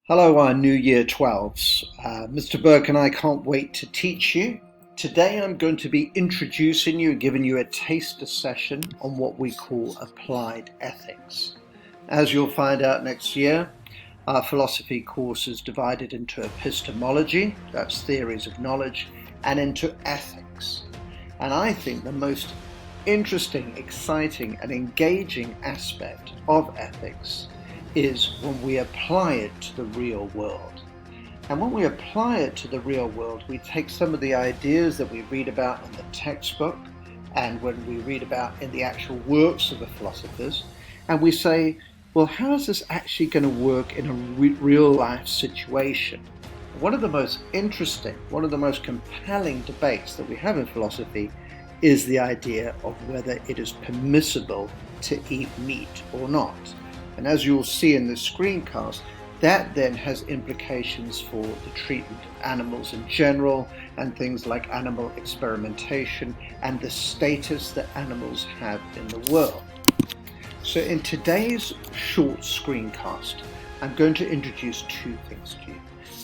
Hello, our New Year 12s. Mr. Burke and I can't wait to teach you. Today I'm going to be introducing you, giving you a taster session on what we call applied ethics. As you'll find out next year, our philosophy course is divided into epistemology, that's theories of knowledge, and into ethics. And I think the most interesting, exciting, and engaging aspect of ethics is when we apply it to the real world. And when we apply it to the real world, we take some of the ideas that we read about in the textbook and when we read about in the actual works of the philosophers, and we say, well, how is this actually going to work in a real life situation? One of the most interesting, one of the most compelling debates that we have in philosophy is the idea of whether it is permissible to eat meat or not. And as you'll see in the screencast, that then has implications for the treatment of animals in general and things like animal experimentation and the status that animals have in the world. So in today's short screencast, I'm going to introduce two things to you.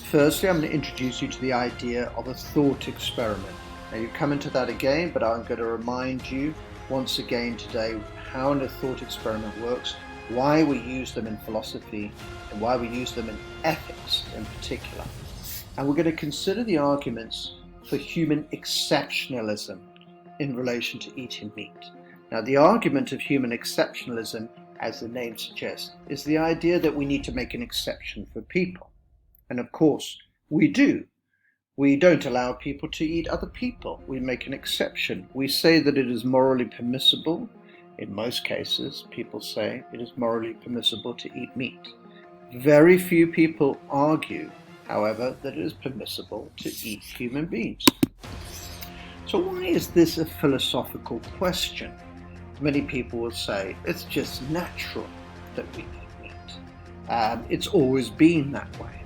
Firstly, I'm going to introduce you to the idea of a thought experiment. Now you come into that again, but I'm going to remind you once again today how a thought experiment works, why we use them in philosophy, and why we use them in ethics in particular. And we're going to consider the arguments for human exceptionalism in relation to eating meat. Now, the argument of human exceptionalism, as the name suggests, is the idea that we need to make an exception for people. And of course, we do. We don't allow people to eat other people. We make an exception. We say that it is morally permissible. In most cases, people say it is morally permissible to eat meat. Very few people argue, however, that it is permissible to eat human beings. So why is this a philosophical question? Many people will say it's just natural that we eat meat. It's always been that way.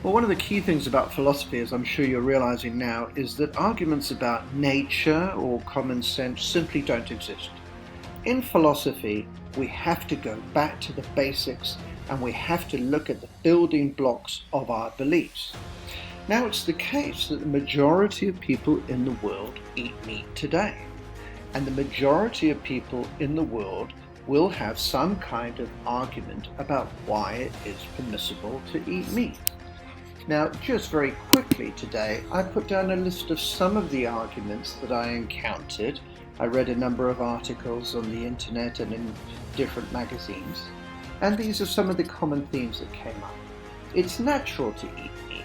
Well, one of the key things about philosophy, as I'm sure you're realizing now, is that arguments about nature or common sense simply don't exist. In philosophy, we have to go back to the basics and we have to look at the building blocks of our beliefs. Now, it's the case that the majority of people in the world eat meat today. And the majority of people in the world will have some kind of argument about why it is permissible to eat meat. Now, just very quickly today, I put down a list of some of the arguments that I encountered. I read a number of articles on the internet and in different magazines, and these are some of the common themes that came up. It's natural to eat meat.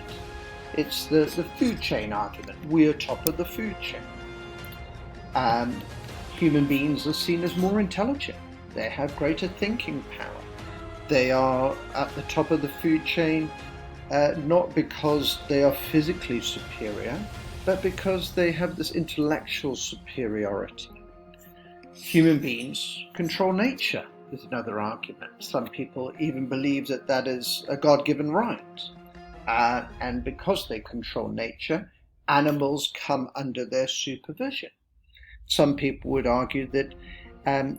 It's the food chain argument. We're top of the food chain. Human beings are seen as more intelligent. They have greater thinking power. They are at the top of the food chain, not because they are physically superior, but because they have this intellectual superiority. Human beings control nature is another argument. Some people even believe that that is a God-given right. And because they control nature, animals come under their supervision. Some people would argue that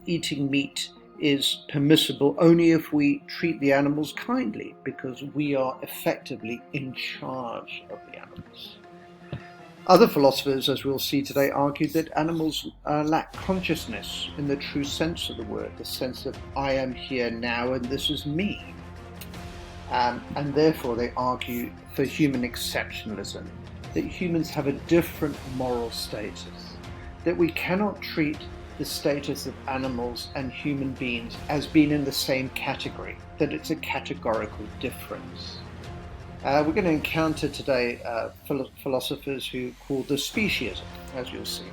eating meat is permissible only if we treat the animals kindly, because we are effectively in charge of the animals. Other philosophers, as we'll see today, argue that animals lack consciousness in the true sense of the word, the sense of I am here now and this is me. And therefore they argue for human exceptionalism, that humans have a different moral status, that we cannot treat the status of animals and human beings as being in the same category, that it's a categorical difference. We're going to encounter today philosophers who call this speciesism, as you'll see.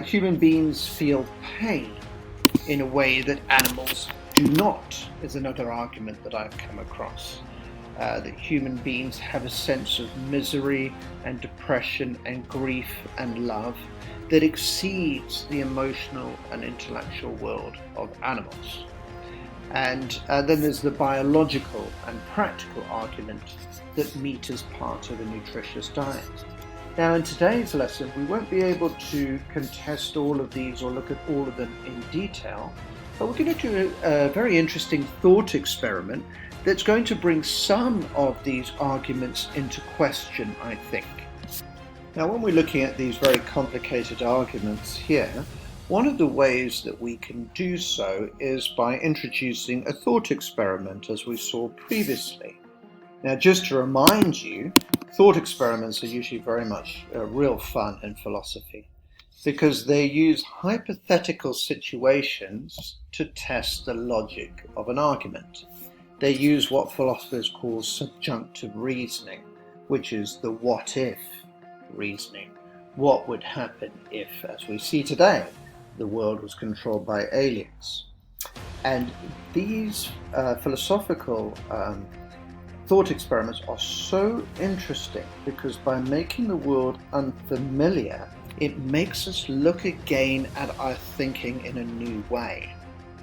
Human beings feel pain in a way that animals do not, is another argument that I've come across. That human beings have a sense of misery and depression and grief and love that exceeds the emotional and intellectual world of animals. And then there's the biological and practical argument that meat is part of a nutritious diet. Now, in today's lesson, we won't be able to contest all of these or look at all of them in detail, but we're going to do a very interesting thought experiment that's going to bring some of these arguments into question, I think. Now, when we're looking at these very complicated arguments here, one of the ways that we can do so is by introducing a thought experiment, as we saw previously. Now, just to remind you, thought experiments are usually very much real fun in philosophy because they use hypothetical situations to test the logic of an argument. They use what philosophers call subjunctive reasoning, which is the what-if reasoning. What would happen if, as we see today, the world was controlled by aliens? And these philosophical thought experiments are so interesting because by making the world unfamiliar, it makes us look again at our thinking in a new way.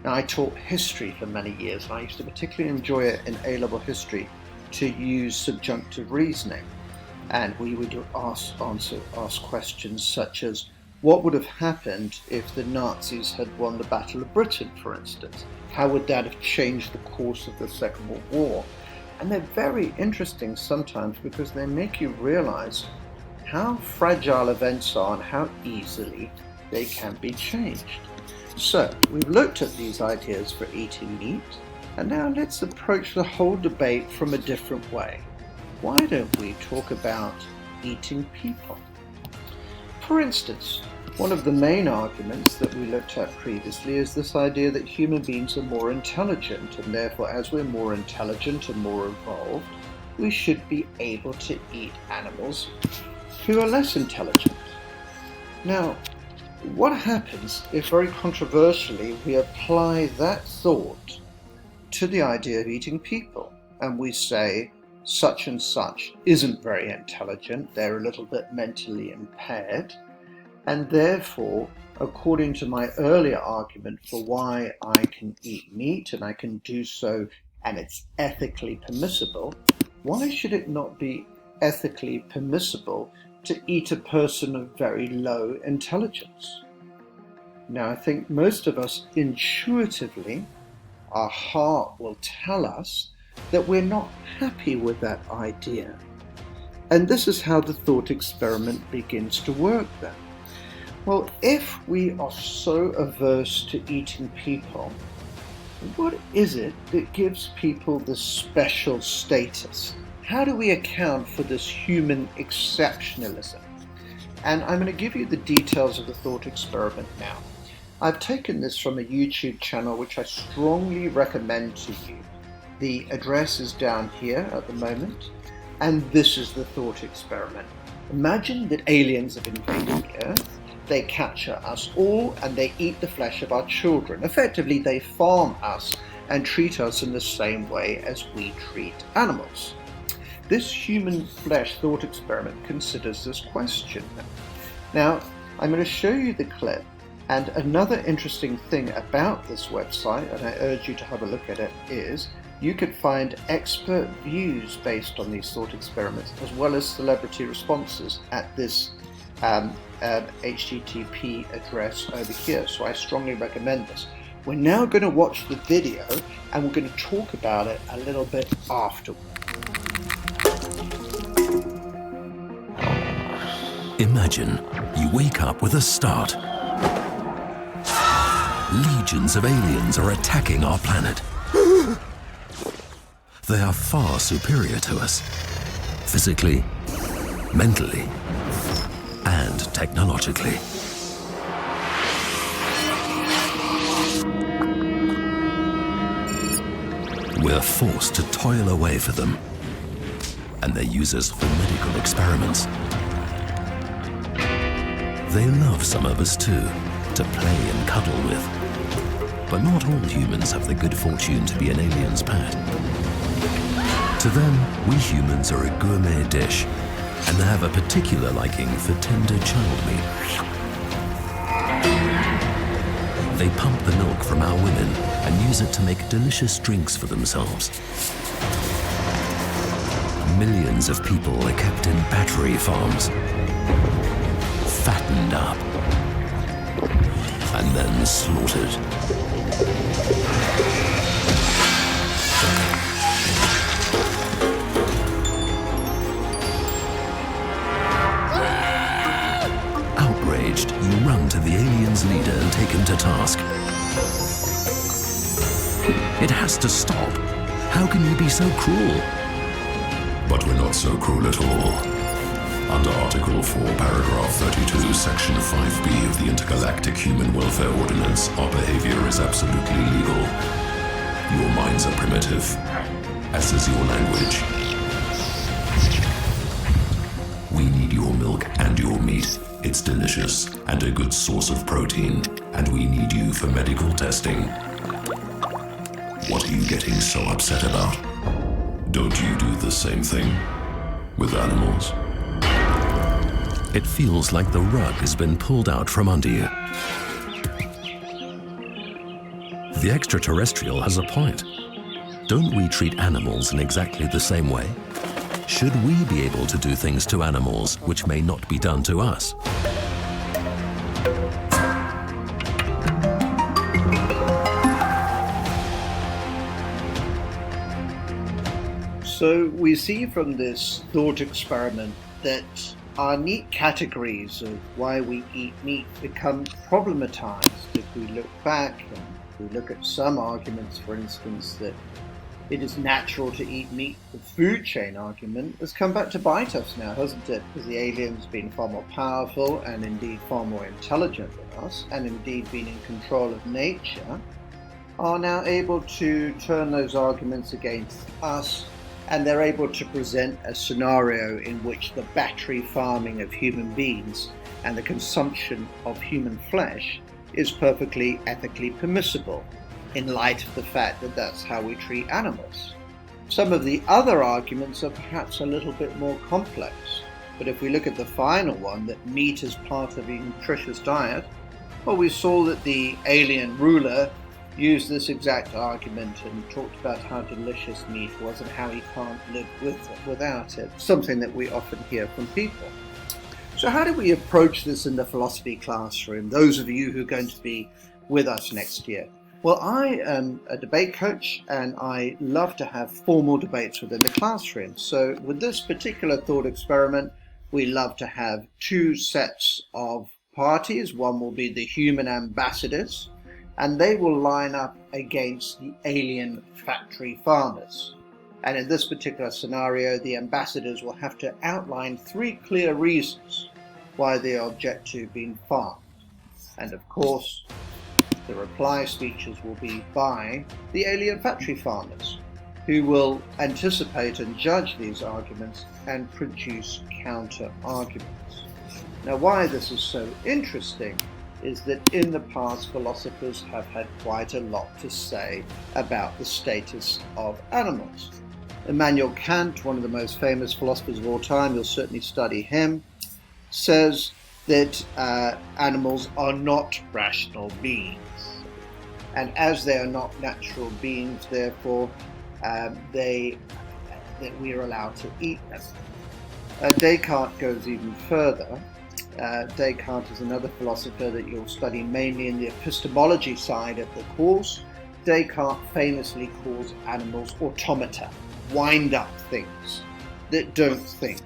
Now, I taught history for many years, and I used to particularly enjoy it in A-level history to use subjunctive reasoning. And we would ask questions such as, what would have happened if the Nazis had won the Battle of Britain, for instance? How would that have changed the course of the Second World War? And they're very interesting sometimes because they make you realize how fragile events are and how easily they can be changed. So, we've looked at these ideas for eating meat, and now let's approach the whole debate from a different way. Why don't we talk about eating people? For instance, one of the main arguments that we looked at previously is this idea that human beings are more intelligent, and therefore as we're more intelligent and more evolved, we should be able to eat animals who are less intelligent. Now, what happens if very controversially we apply that thought to the idea of eating people, and we say such and such isn't very intelligent, they're a little bit mentally impaired, and therefore, according to my earlier argument for why I can eat meat and I can do so and it's ethically permissible, why should it not be ethically permissible to eat a person of very low intelligence? Now, I think most of us intuitively, our heart will tell us that we're not happy with that idea. And this is how the thought experiment begins to work then. Well, if we are so averse to eating people, what is it that gives people this special status? How do we account for this human exceptionalism? And I'm going to give you the details of the thought experiment now. I've taken this from a YouTube channel which I strongly recommend to you. The address is down here at the moment, and this is the thought experiment. Imagine that aliens have invaded the Earth, they capture us all, and they eat the flesh of our children. Effectively, they farm us and treat us in the same way as we treat animals. This human flesh thought experiment considers this question. Now, I'm going to show you the clip, and another interesting thing about this website, and I urge you to have a look at it, is you could find expert views based on these thought experiments, as well as celebrity responses at this HTTP address over here. So I strongly recommend this. We're now going to watch the video, and we're going to talk about it a little bit afterwards. Imagine you wake up with a start. Legions of aliens are attacking our planet. They are far superior to us, physically, mentally, and technologically. We're forced to toil away for them, and they use us for medical experiments. They love some of us too, to play and cuddle with. But not all humans have the good fortune to be an alien's pet. To them, we humans are a gourmet dish, and they have a particular liking for tender child meat. They pump the milk from our women and use it to make delicious drinks for themselves. Millions of people are kept in battery farms, fattened up, and then slaughtered. leader and take him to task. It has to stop. How can you be so cruel? But we're not so cruel at all. Under Article 4, Paragraph 32, Section 5B of the Intergalactic Human Welfare Ordinance, our behavior is absolutely legal. Your minds are primitive, as is your language. We need your milk and your meat. It's delicious and a good source of protein, and we need you for medical testing. What are you getting so upset about? Don't you do the same thing with animals? It feels like the rug has been pulled out from under you. The extraterrestrial has a point. Don't we treat animals in exactly the same way? Should we be able to do things to animals which may not be done to us? So we see from this thought experiment that our neat categories of why we eat meat become problematized if we look back and we look at some arguments, for instance, that it is natural to eat meat. The food chain argument has come back to bite us now, hasn't it? Because the aliens, being far more powerful and indeed far more intelligent than us, and indeed being in control of nature, are now able to turn those arguments against us. And they're able to present a scenario in which the battery farming of human beings and the consumption of human flesh is perfectly ethically permissible in light of the fact that that's how we treat animals. Some of the other arguments are perhaps a little bit more complex, but if we look at the final one, that meat is part of a nutritious diet, well, we saw that the alien ruler used this exact argument and talked about how delicious meat was and how he can't live without it, something that we often hear from people. So how do we approach this in the philosophy classroom, those of you who are going to be with us next year? Well, I am a debate coach and I love to have formal debates within the classroom. So with this particular thought experiment, we love to have two sets of parties. One will be the human ambassadors, and they will line up against the alien factory farmers. And in this particular scenario, the ambassadors will have to outline 3 clear reasons why they object to being farmed. And of course, the reply speeches will be by the alien factory farmers, who will anticipate and judge these arguments and produce counter arguments. Now, why this is so interesting is that in the past, philosophers have had quite a lot to say about the status of animals. Immanuel Kant, one of the most famous philosophers of all time, you'll certainly study him, says that animals are not rational beings. And as they are not natural beings, therefore, that we are allowed to eat them. Descartes goes even further. Descartes is another philosopher that you'll study mainly in the epistemology side of the course. Descartes famously calls animals automata, wind-up things that don't think,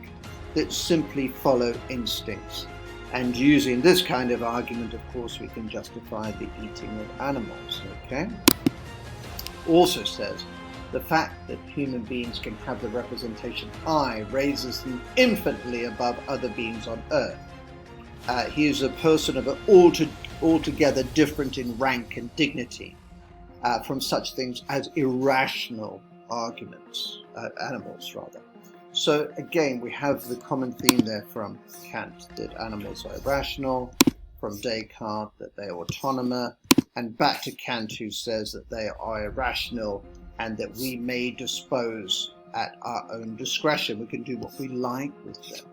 that simply follow instincts. And using this kind of argument, of course, we can justify the eating of animals, okay? Also says, the fact that human beings can have the representation I raises them infinitely above other beings on earth. He is a person of an altogether different in rank and dignity from such things as irrational arguments, animals rather. So again, we have the common theme there from Kant, that animals are irrational, from Descartes that they are autonomous, and back to Kant, who says that they are irrational and that we may dispose at our own discretion. We can do what we like with them.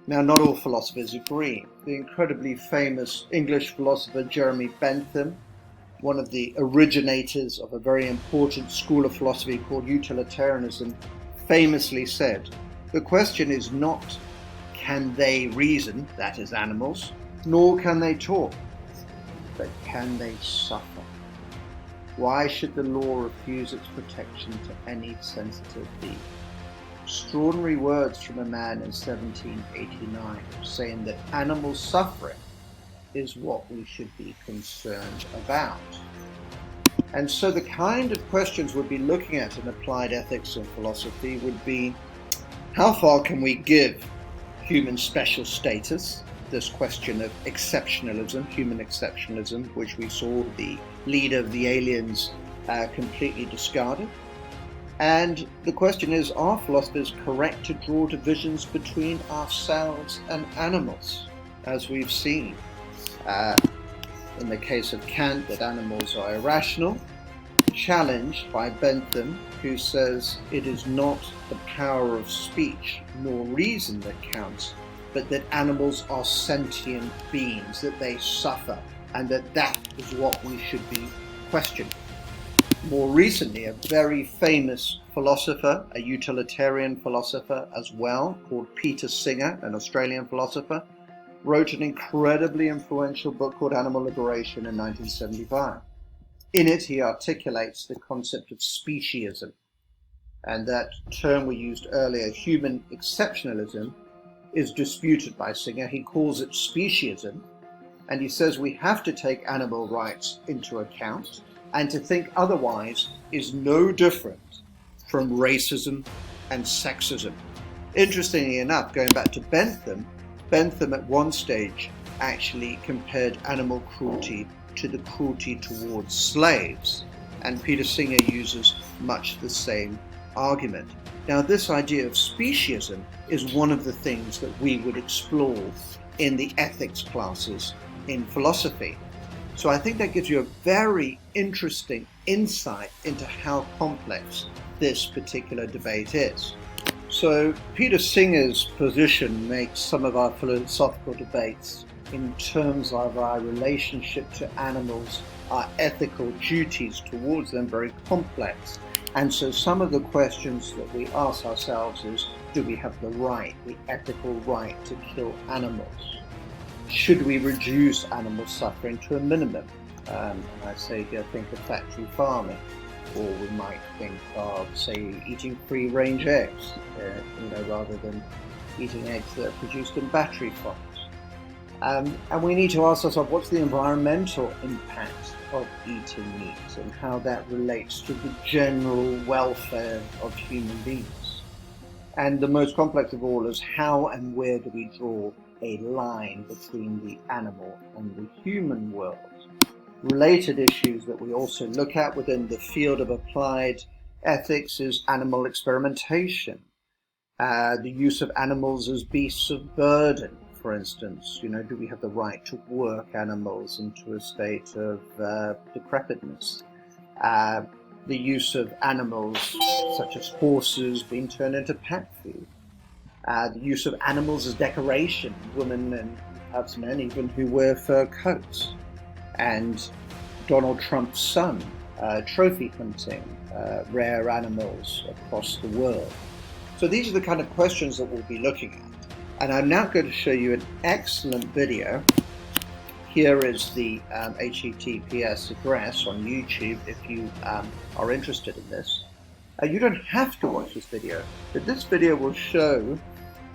Now, not all philosophers agree. The incredibly famous English philosopher Jeremy Bentham, one of the originators of a very important school of philosophy called utilitarianism, famously said, the question is not, can they reason, that is animals, nor can they talk, but can they suffer? Why should the law refuse its protection to any sensitive being? Extraordinary words from a man in 1789 saying that animal suffering is what we should be concerned about. And so the kind of questions we'd be looking at in applied ethics and philosophy would be, how far can we give human special status? This question of exceptionalism, human exceptionalism, which we saw the leader of the aliens completely discarded. And the question is, are philosophers correct to draw divisions between ourselves and animals, as we've seen in the case of Kant, that animals are irrational, challenged by Bentham, who says it is not the power of speech nor reason that counts, but that animals are sentient beings, that they suffer, and that is what we should be questioning. More recently, a very famous philosopher, a utilitarian philosopher as well, called Peter Singer, an Australian philosopher, wrote an incredibly influential book called Animal Liberation in 1975. In it, he articulates the concept of speciesism, and that term we used earlier, human exceptionalism, is disputed by Singer. He calls it speciesism, and he says we have to take animal rights into account, and to think otherwise is no different from racism and sexism. Interestingly enough, going back to Bentham at one stage actually compared animal cruelty to the cruelty towards slaves, and Peter Singer uses much the same argument. Now, this idea of speciesism is one of the things that we would explore in the ethics classes in philosophy. So I think that gives you a very interesting insight into how complex this particular debate is. So Peter Singer's position makes some of our philosophical debates in terms of our relationship to animals, our ethical duties towards them, very complex. And so some of the questions that we ask ourselves is, do we have the right, the ethical right to kill animals? Should we reduce animal suffering to a minimum? I say here, think of factory farming, or we might think of, say, eating free-range eggs, rather than eating eggs that are produced in battery farms. And we need to ask ourselves, what's the environmental impact of eating meat and how that relates to the general welfare of human beings? And the most complex of all is, how and where do we draw a line between the animal and the human world? Related issues that we also look at within the field of applied ethics is animal experimentation, the use of animals as beasts of burden, for instance. Do we have the right to work animals into a state of decrepitness? The use of animals such as horses being turned into pet food. The use of animals as decoration, women and perhaps men even who wear fur coats. And Donald Trump's son, trophy hunting rare animals across the world. So these are the kind of questions that we'll be looking at. And I'm now going to show you an excellent video. Here is the HTTPS address on YouTube if you are interested in this. You don't have to watch this video, but this video will show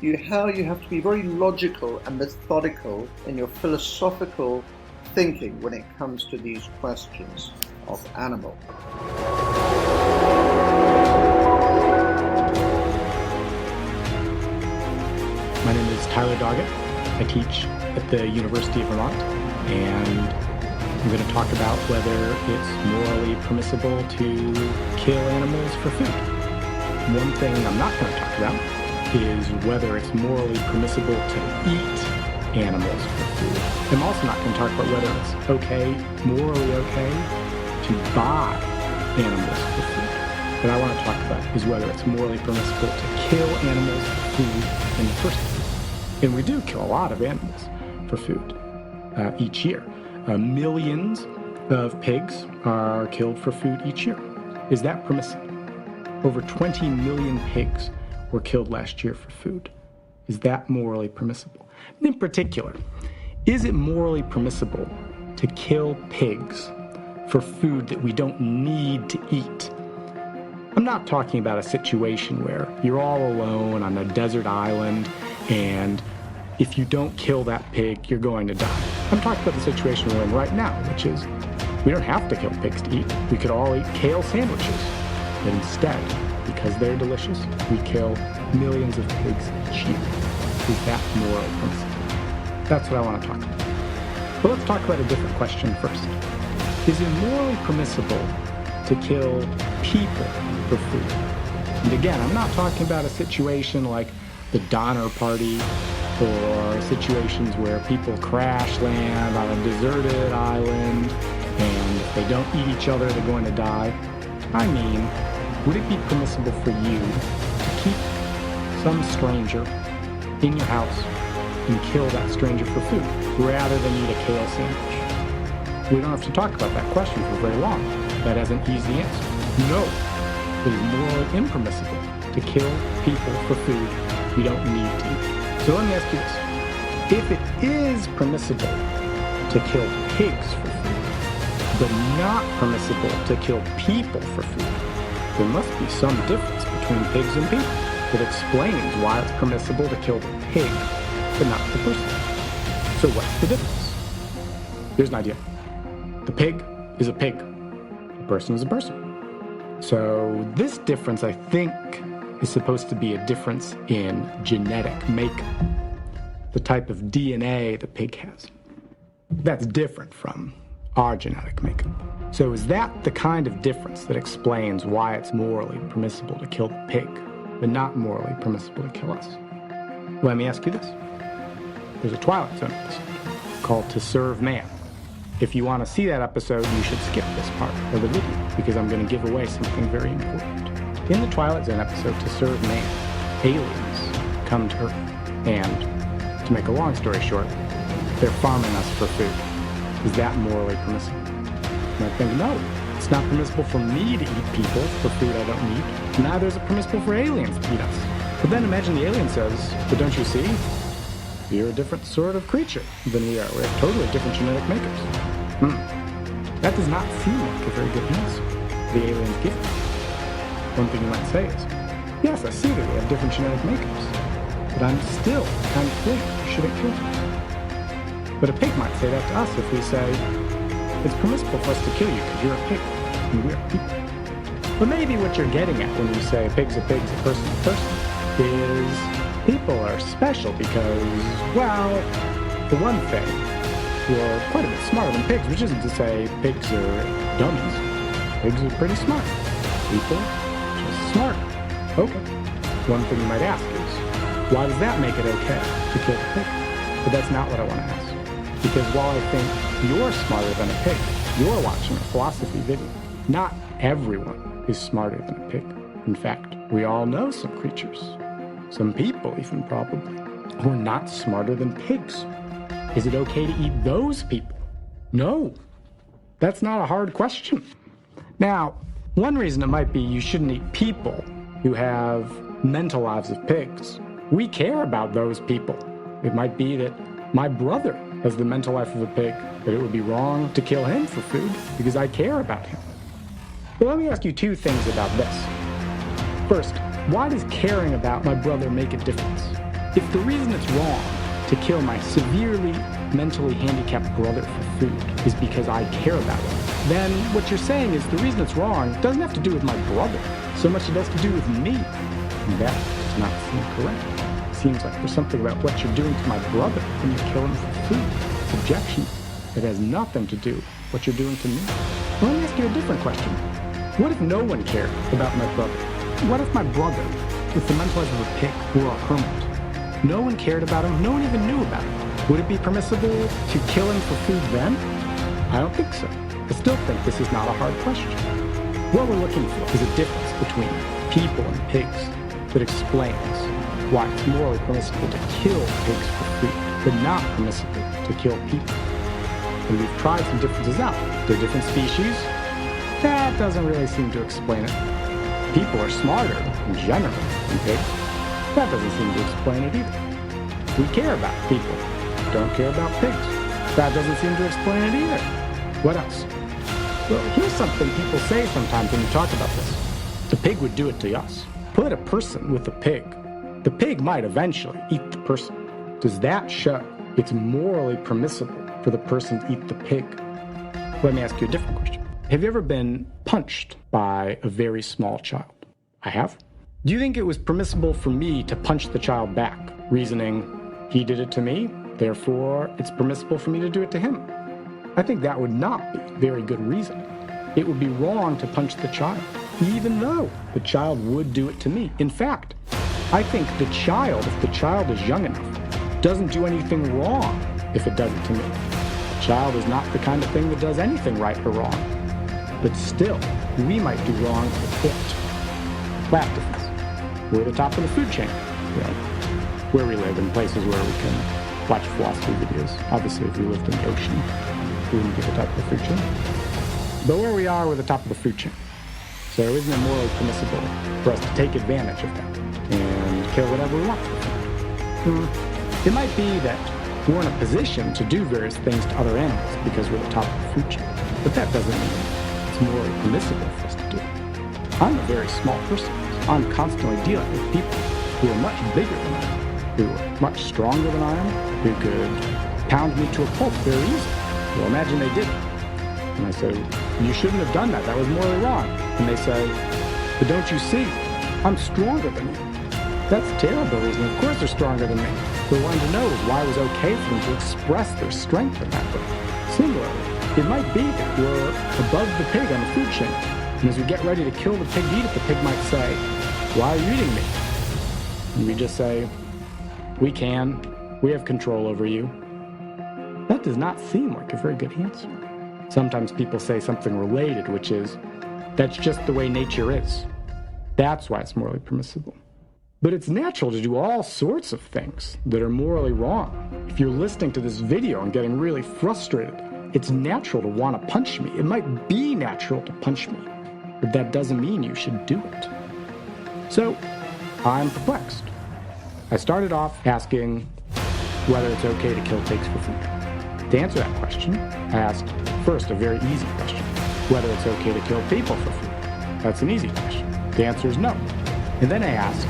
you how you have to be very logical and methodical in your philosophical thinking when it comes to these questions of animal. My name is Tyler Doggett. I teach at the University of Vermont, and I'm going to talk about whether it's morally permissible to kill animals for food. One thing I'm not going to talk about is whether it's morally permissible to eat animals for food. I'm also not going to talk about whether it's morally okay to buy animals for food. What I want to talk about is whether it's morally permissible to kill animals for food in the first place. And we do kill a lot of animals for food each year. Millions of pigs are killed for food each year. Is that permissible? Over 20 million pigs were killed last year for food. Is that morally permissible? In particular, is it morally permissible to kill pigs for food that we don't need to eat? I'm not talking about a situation where you're all alone on a desert island and if you don't kill that pig, you're going to die. I'm talking about the situation we're in right now, which is we don't have to kill pigs to eat. We could all eat kale sandwiches. But instead, because they're delicious, we kill millions of pigs each year. Is that morally permissible? That's what I want to talk about. But let's talk about a different question first. Is it morally permissible to kill people for food? And again, I'm not talking about a situation like the Donner Party or situations where people crash land on a deserted island and if they don't eat each other, they're going to die. I mean, would it be permissible for you to keep some stranger in your house and kill that stranger for food rather than eat a kale sandwich? We don't have to talk about that question for very long. That has an easy answer. No, it is morally impermissible to kill people for food you don't need to eat. So let me ask you this. If it is permissible to kill pigs for food, but not permissible to kill people for food, there must be some difference between pigs and people that explains why it's permissible to kill the pig, but not the person. So what's the difference? Here's an idea. The pig is a pig. The person is a person. So this difference, I think, is supposed to be a difference in genetic makeup, the type of DNA the pig has. That's different from our genetic makeup. So is that the kind of difference that explains why it's morally permissible to kill the pig, but not morally permissible to kill us? Let me ask you this. There's a Twilight Zone episode called To Serve Man. If you want to see that episode, you should skip this part of the video because I'm going to give away something very important. In the Twilight Zone episode To Serve Man, aliens come to Earth, and to make a long story short, they're farming us for food. Is that morally permissible? And I think no. It's not permissible for me to eat people for food I don't need. Neither is it permissible for aliens to eat us. But then imagine the alien says, but don't you see? You're a different sort of creature than we are. We have totally different genetic makeups. That does not seem like a very good answer the aliens give us. One thing you might say is, yes, I see that we have different genetic makeups, but I'm still kind of think you shouldn't kill them. But a pig might say that to us if we say, it's permissible for us to kill you because you're a pig and we're people. But maybe what you're getting at when you say a pig's a person's a person is people are special because, well, for one thing, we're quite a bit smarter than pigs, which isn't to say pigs are dummies. Pigs are pretty smart. People, just smart. Okay. One thing you might ask is, why does that make it okay to kill the pig? But that's not what I want to ask. Because while I think you're smarter than a pig, you're watching a philosophy video. Not everyone is smarter than a pig. In fact, we all know some creatures, some people even probably, who are not smarter than pigs. Is it okay to eat those people? No. That's not a hard question. Now, one reason it might be you shouldn't eat people who have mental lives of pigs. We care about those people. It might be that my brother has the mental life of a pig, that it would be wrong to kill him for food because I care about him. But let me ask you two things about this. First, why does caring about my brother make a difference? If the reason it's wrong to kill my severely mentally handicapped brother for food is because I care about him, then what you're saying is the reason it's wrong doesn't have to do with my brother, so much it has to do with me. And that does not seem correct. It seems like there's something about what you're doing to my brother when you kill him for food. It's objection. It has nothing to do with what you're doing to me. Well, let me ask you a different question. What if no one cared about my brother? What if my brother, with the mental life of a pig, were a hermit? No one cared about him, no one even knew about him. Would it be permissible to kill him for food then? I don't think so. I still think this is not a hard question. What we're looking for is a difference between people and pigs that explains why it's morally permissible to kill pigs for food, but not permissible to kill people. And we've tried some differences out. They're different species. That doesn't really seem to explain it. People are smarter in general than pigs. That doesn't seem to explain it either. We care about people, don't care about pigs. That doesn't seem to explain it either. What else? Well, here's something people say sometimes when you talk about this. The pig would do it to us. Put a person with a pig. The pig might eventually eat the person. Does that show it's morally permissible for the person to eat the pig. Let me ask you a different question. Have you ever been punched by a very small child? I have. Do you think it was permissible for me to punch the child back, reasoning, he did it to me, therefore it's permissible for me to do it to him? I think that would not be very good reasoning. It would be wrong to punch the child, even though the child would do it to me. In fact, I think the child, if the child is young enough, doesn't do anything wrong if it does it to me. The child is not the kind of thing that does anything right or wrong. But still, we might do wrong to it. Class difference. We're at the top of the food chain, where we live, in places where we can watch philosophy videos. Obviously, if we lived in the ocean, we wouldn't be at the top of the food chain. But where we are, we're at the top of the food chain. So isn't it morally permissible for us to take advantage of that and kill whatever we want? It might be that we're in a position to do various things to other animals because we're at the top of the food chain. But that doesn't mean it's morally permissible for us to do it. I'm a very small person. I'm constantly dealing with people who are much bigger than I am, who are much stronger than I am, who could pound me to a pulp very easily. Well, imagine they did. And I say, you shouldn't have done that. That was morally wrong. And they say, but don't you see? I'm stronger than you. That's a terrible reason. Of course they're stronger than me. What I wanted to know is why it was okay for them to express their strength in that way. Similarly, it might be that we're above the pig on the food chain. And as we get ready to kill the pig to eat it, the pig might say, why are you eating me? And we just say, we can. We have control over you. That does not seem like a very good answer. Sometimes people say something related, which is, that's just the way nature is. That's why it's morally permissible. But it's natural to do all sorts of things that are morally wrong. If you're listening to this video and getting really frustrated, it's natural to want to punch me. It might be natural to punch me, but that doesn't mean you should do it. So, I'm perplexed. I started off asking whether it's okay to kill pigs for food. To answer that question, I asked first a very easy question, whether it's okay to kill people for food. That's an easy question. The answer is no. And then I asked,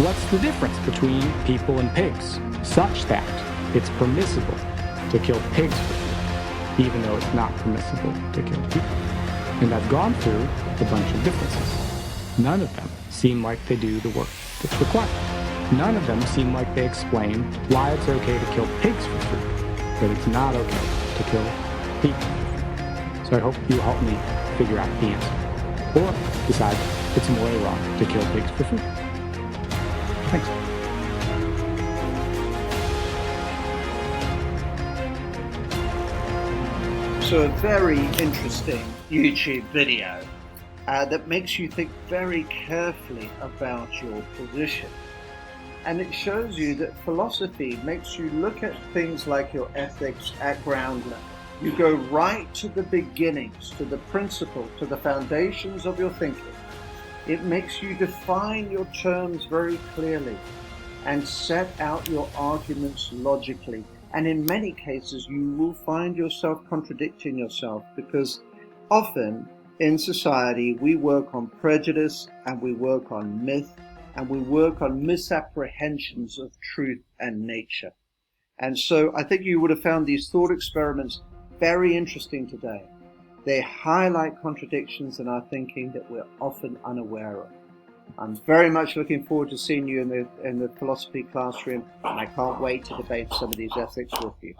what's the difference between people and pigs, such that it's permissible to kill pigs for food, even though it's not permissible to kill people? And I've gone through a bunch of differences. None of them seem like they do the work that's required. None of them seem like they explain why it's okay to kill pigs for food, but it's not okay to kill people for food. So I hope you help me figure out the answer, or decide it's morally wrong to kill pigs for food. Thanks. So a very interesting YouTube video that makes you think very carefully about your position. And it shows you that philosophy makes you look at things like your ethics at ground level. You go right to the beginnings, to the principle, to the foundations of your thinking. It makes you define your terms very clearly and set out your arguments logically. And in many cases, you will find yourself contradicting yourself, because often in society, we work on prejudice and we work on myth and we work on misapprehensions of truth and nature. And so I think you would have found these thought experiments very interesting today. They highlight contradictions in our thinking that we're often unaware of. I'm very much looking forward to seeing you in the philosophy classroom, and I can't wait to debate some of these ethics with you.